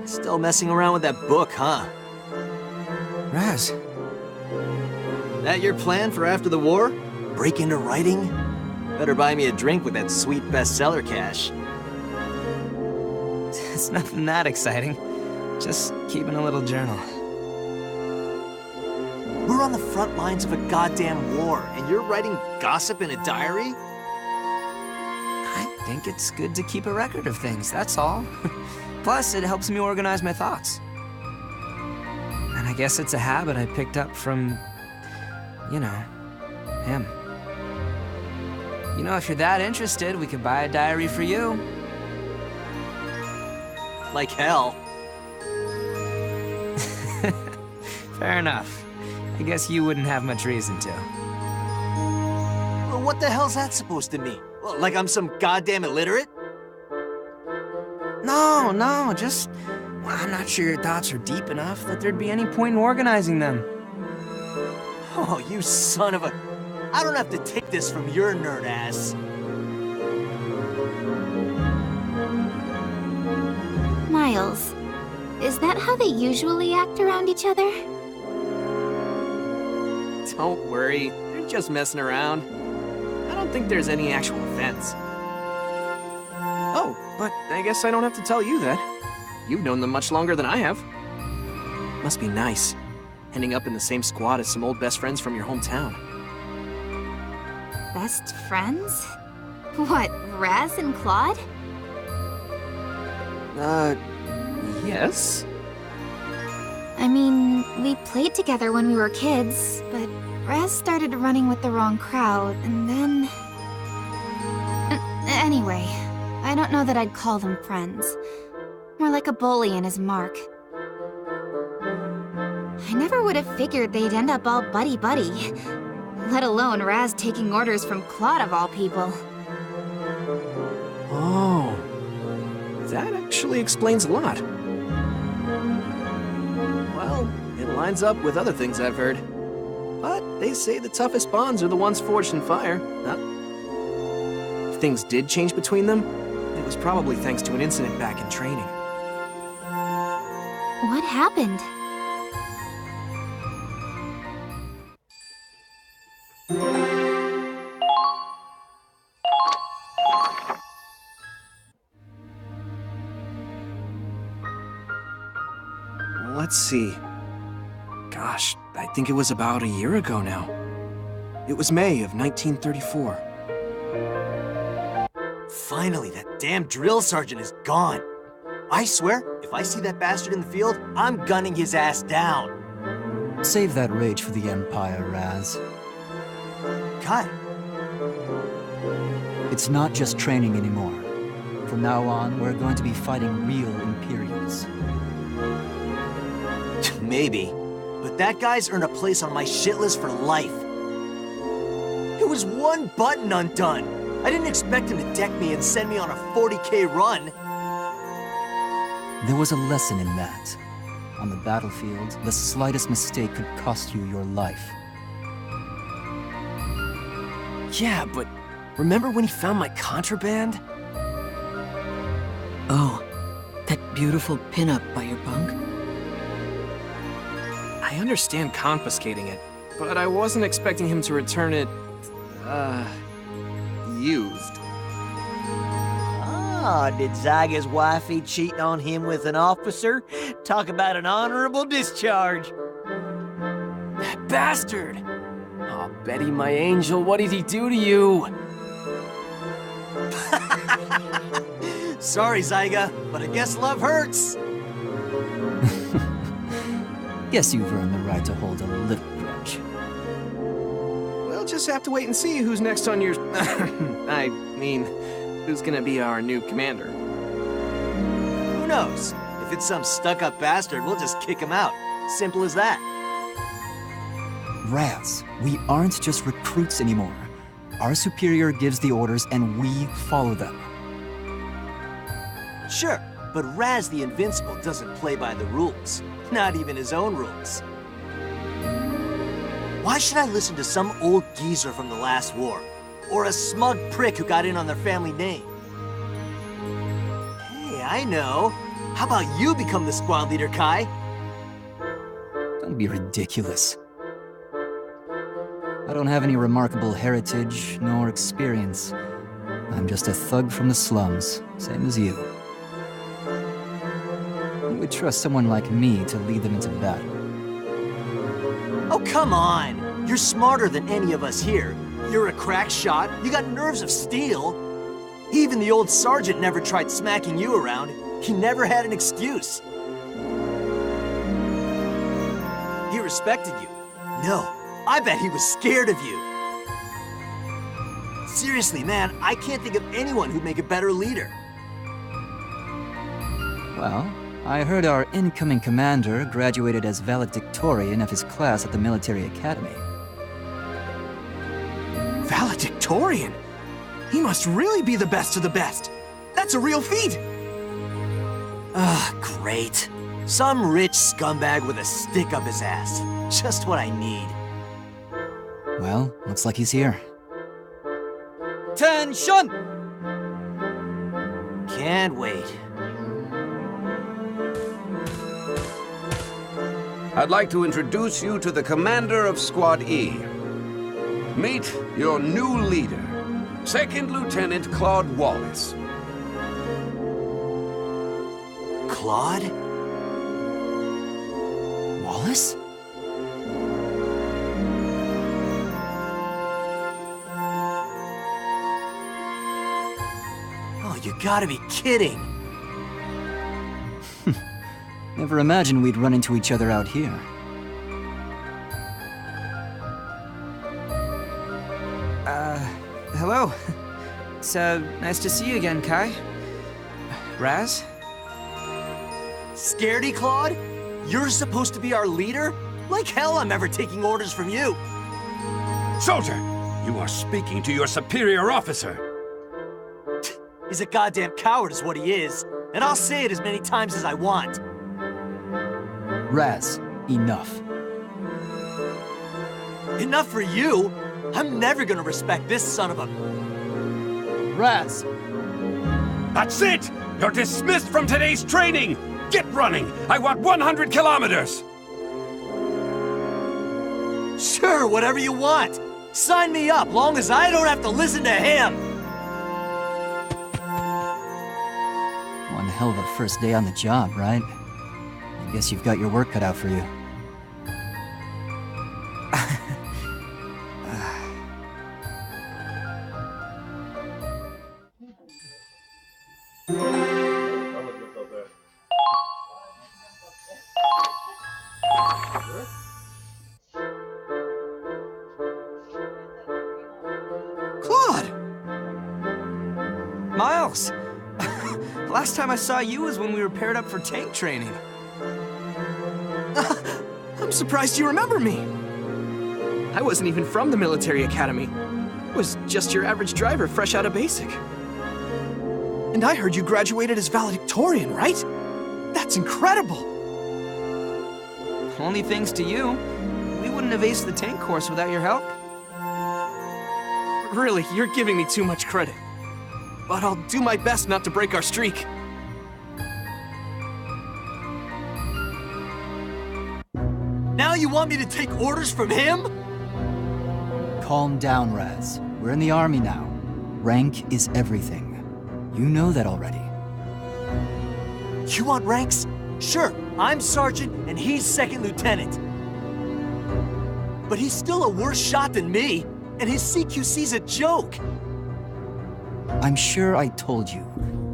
Still messing around with that book, huh? Raz. That your plan for after the war? Break into writing? Better buy me a drink with that sweet bestseller cash. It's nothing that exciting. Just keeping a little journal. We're on the front lines of a goddamn war, and you're writing gossip in a diary? I think it's good to keep a record of things, that's all. Plus, it helps me organize my thoughts. And I guess it's a habit I picked up from, you know, him. You know, if you're that interested, we could buy a diary for you. Like hell. Fair enough. I guess you wouldn't have much reason to. Well, what the hell's that supposed to mean? Well, like I'm some goddamn illiterate? No, just... Well, I'm not sure your thoughts are deep enough that there'd be any point in organizing them. Oh, you son of a... I don't have to take this from your nerd ass. Miles, is that how they usually act around each other? Don't worry, they're just messing around. I don't think there's any actual offense. Oh, but I guess I don't have to tell you that. You've known them much longer than I have. Must be nice, ending up in the same squad as some old best friends from your hometown. Best friends? What, Raz and Claude? Yes? I mean, we played together when we were kids, but Raz started running with the wrong crowd, and then... Anyway, I don't know that I'd call them friends. More like a bully and his mark. I never would have figured they'd end up all buddy-buddy. Let alone Raz taking orders from Claude of all people. Oh, that actually explains a lot. Well, it lines up with other things I've heard. But they say the toughest bonds are the ones forged in fire. If things did change between them, it was probably thanks to an incident back in training. What happened? Let's see. Gosh, I think it was about a year ago now. It was May of 1934. Finally, that damn drill sergeant is gone. I swear, if I see that bastard in the field, I'm gunning his ass down. Save that rage for the Empire, Raz. God. It's not just training anymore. From now on, we're going to be fighting real Imperials. Maybe. But that guy's earned a place on my shit list for life. It was one button undone. I didn't expect him to deck me and send me on a 40K run. There was a lesson in that. On the battlefield, the slightest mistake could cost you your life. Yeah, but remember when he found my contraband? Oh, that beautiful pinup by your bunk? I understand confiscating it, but I wasn't expecting him to return it, used. Ah, did Zyga's wifey cheating on him with an officer? Talk about an honorable discharge. That bastard! Oh, Betty, my angel, what did he do to you? Sorry, Zyga, but I guess love hurts. Guess you've earned the right to hold a little grudge. We'll just have to wait and see who's next on your... I mean, who's gonna be our new commander. Who knows? If it's some stuck-up bastard, we'll just kick him out. Simple as that. Raz, we aren't just recruits anymore. Our superior gives the orders and we follow them. Sure, but Raz the Invincible doesn't play by the rules. Not even his own rules. Why should I listen to some old geezer from the last war? Or a smug prick who got in on their family name? Hey, I know. How about you become the squad leader, Kai? Don't be ridiculous. I don't have any remarkable heritage nor experience. I'm just a thug from the slums, same as you. You would trust someone like me to lead them into battle. Oh, come on! You're smarter than any of us here. You're a crack shot, you got nerves of steel. Even the old sergeant never tried smacking you around. He never had an excuse. He respected you. No, I bet he was scared of you. Seriously, man, I can't think of anyone who'd make a better leader. Well, I heard our incoming commander graduated as valedictorian of his class at the military academy. Valedictorian? He must really be the best of the best. That's a real feat. Great. Some rich scumbag with a stick up his ass. Just what I need. Well, looks like he's here. Attention! Can't wait. I'd like to introduce you to the commander of Squad E. Meet your new leader, Second Lieutenant Claude Wallace. Claude? Wallace? Oh, you gotta be kidding. Never imagined we'd run into each other out here. Hello. It's, nice to see you again, Kai. Raz? Scaredy, Claude? You're supposed to be our leader? Like hell I'm ever taking orders from you. Soldier, you are speaking to your superior officer. He's a goddamn coward is what he is. And I'll say it as many times as I want. Raz, enough. Enough for you? I'm never gonna respect this son of a... Raz! That's it! You're dismissed from today's training! Get running! I want 100 kilometers! Sure, whatever you want. Sign me up, long as I don't have to listen to him. One hell of a first day on the job, right? I guess you've got your work cut out for you. Claude! Miles! Last time I saw you was when we were paired up for tank training. I'm surprised you remember me. I wasn't even from the military academy. I was just your average driver fresh out of basic. And I heard you graduated as valedictorian, right? That's incredible! Only thanks to you. We wouldn't have aced the tank course without your help. Really, you're giving me too much credit. But I'll do my best not to break our streak. Now you want me to take orders from him? Calm down, Raz. We're in the army now. Rank is everything. You know that already. You want ranks? Sure, I'm sergeant and he's second lieutenant. But he's still a worse shot than me, and his CQC's a joke. I'm sure I told you.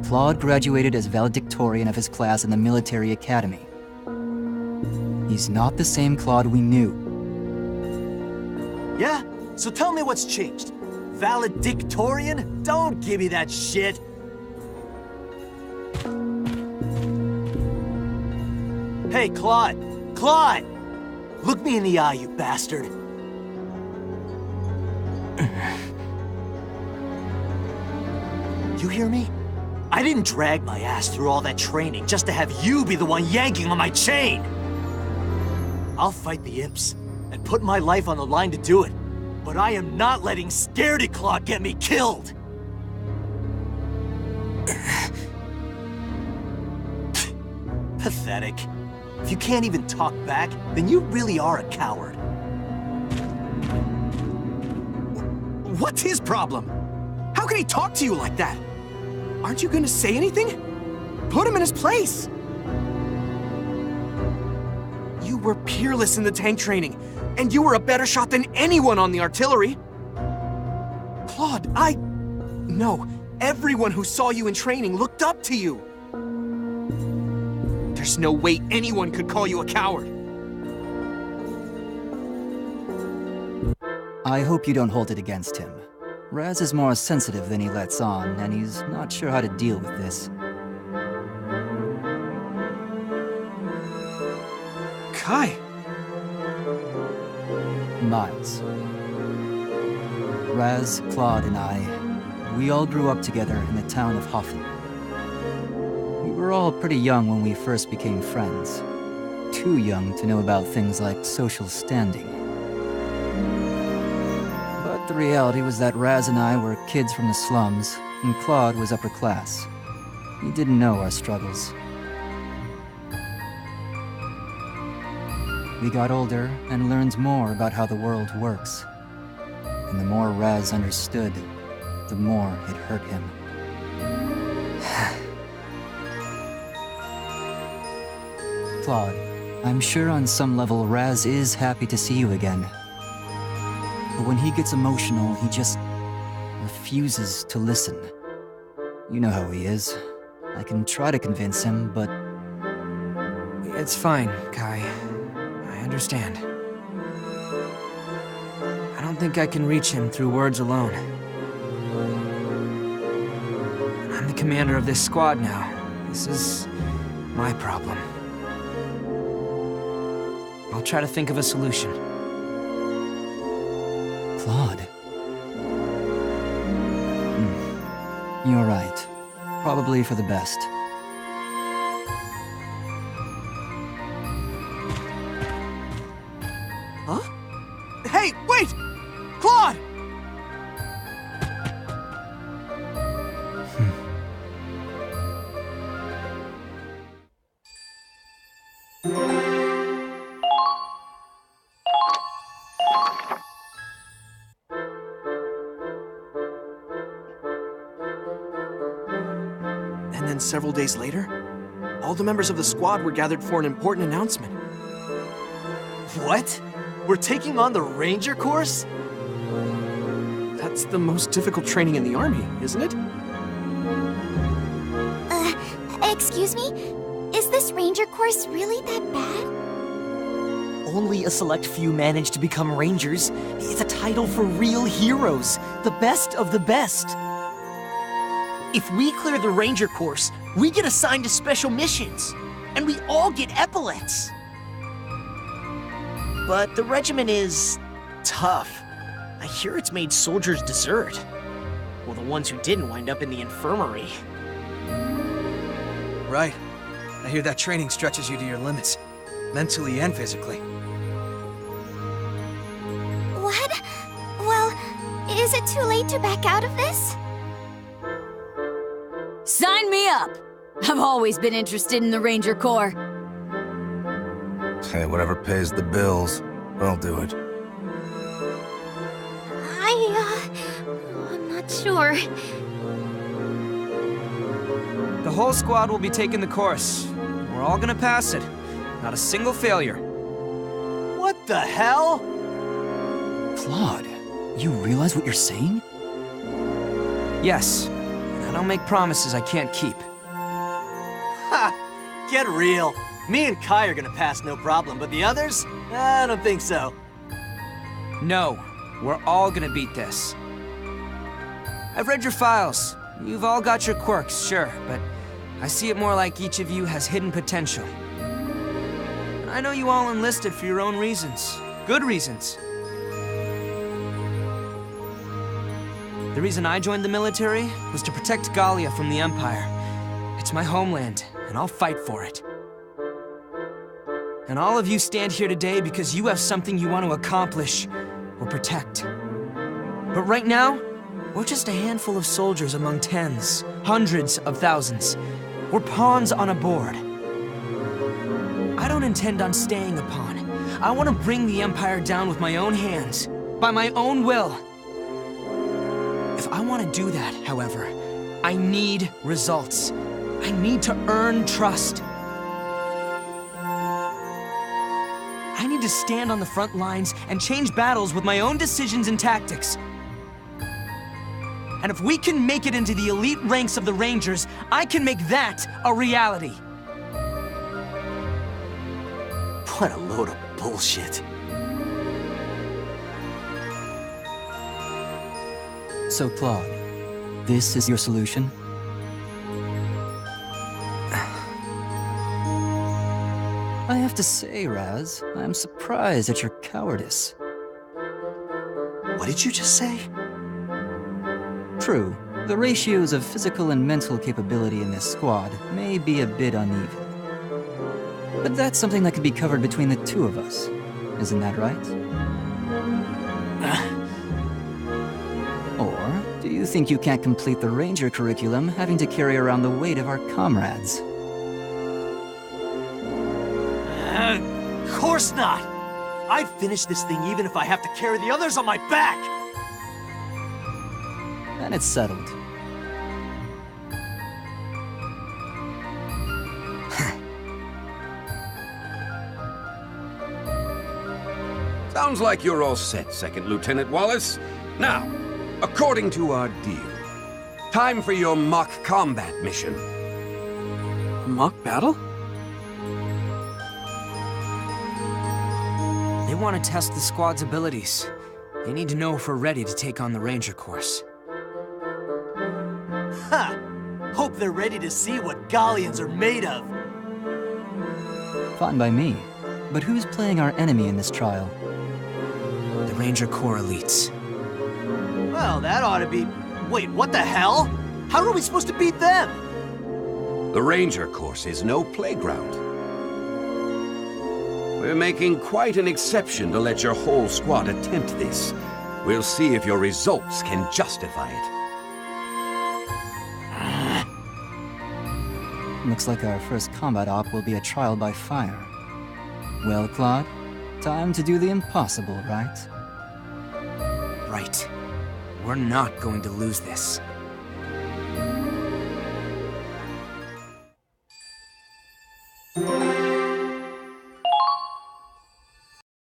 Claude graduated as valedictorian of his class in the military academy. He's not the same Claude we knew. Yeah? So tell me what's changed. Valedictorian? Don't give me that shit. Hey, Claude! Claude! Look me in the eye, you bastard. You hear me? I didn't drag my ass through all that training just to have you be the one yanking on my chain! I'll fight the imps, and put my life on the line to do it. But I am not letting Scaredy Claw get me killed! Pathetic. If you can't even talk back, then you really are a coward. What's his problem? How can he talk to you like that? Aren't you gonna say anything? Put him in his place! You were peerless in the tank training, and you were a better shot than anyone on the artillery. Claude, No, everyone who saw you in training looked up to you. There's no way anyone could call you a coward. I hope you don't hold it against him. Raz is more sensitive than he lets on, and he's not sure how to deal with this. Kai. Miles. Raz, Claude, and I, we all grew up together in the town of Hoffen. We were all pretty young when we first became friends. Too young to know about things like social standing. But the reality was that Raz and I were kids from the slums, and Claude was upper class. He didn't know our struggles. We got older and learned more about how the world works. And the more Raz understood, the more it hurt him. Claude, I'm sure on some level Raz is happy to see you again. But when he gets emotional, he just refuses to listen. You know how he is. I can try to convince him, but... It's fine, Kai. I understand. I don't think I can reach him through words alone. I'm the commander of this squad now. This is my problem. I'll try to think of a solution. Claude. You're right. Probably for the best. Huh? Hey, wait! Claude! And then several days later, all the members of the squad were gathered for an important announcement. What? We're taking on the Ranger course? That's the most difficult training in the Army, isn't it? Excuse me? Is this ranger course really that bad? Only a select few manage to become rangers. It's a title for real heroes, the best of the best. If we clear the ranger course, we get assigned to special missions, and we all get epaulets. But the regiment is tough. I hear it's made soldiers desert. Well, the ones who didn't wind up in the infirmary. Right. I hear that training stretches you to your limits, mentally and physically. What? Well, is it too late to back out of this? Sign me up! I've always been interested in the Ranger Corps. Hey, whatever pays the bills, I'll do it. I'm not sure. The whole squad will be taking the course. We're all gonna pass it. Not a single failure. What the hell? Claude, you realize what you're saying? Yes. I don't make promises I can't keep. Ha! Get real. Me and Kai are gonna pass no problem, but the others? I don't think so. No, we're all gonna beat this. I've read your files. You've all got your quirks, sure, but I see it more like each of you has hidden potential. And I know you all enlisted for your own reasons. Good reasons. The reason I joined the military was to protect Gallia from the Empire. It's my homeland, and I'll fight for it. And all of you stand here today because you have something you want to accomplish or protect. But right now, we're just a handful of soldiers among tens, hundreds of thousands. We're pawns on a board. I don't intend on staying a pawn. I want to bring the Empire down with my own hands, by my own will. If I want to do that, however, I need results. I need to earn trust. I need to stand on the front lines and change battles with my own decisions and tactics. And if we can make it into the elite ranks of the Rangers, I can make that a reality. What a load of bullshit. So, Claude, this is your solution? I have to say, Raz, I'm surprised at your cowardice. What did you just say? True, the ratios of physical and mental capability in this squad may be a bit uneven. But that's something that could be covered between the two of us. Isn't that right? Or do you think you can't complete the Ranger curriculum having to carry around the weight of our comrades? Of course not! I'd finish this thing even if I have to carry the others on my back! Then it's settled. Sounds like you're all set, Second Lieutenant Wallace. Now, according to our deal, time for your mock combat mission. A mock battle? They want to test the squad's abilities. They need to know if we're ready to take on the Ranger course. Ha! Hope they're ready to see what Galleons are made of. Fine by me. But who's playing our enemy in this trial? The Ranger Corps elites. Well, that ought to be... Wait, what the hell? How are we supposed to beat them? The Ranger course is no playground. We're making quite an exception to let your whole squad attempt this. We'll see if your results can justify it. Looks like our first combat op will be a trial by fire. Well, Claude, time to do the impossible, right? Right. We're not going to lose this.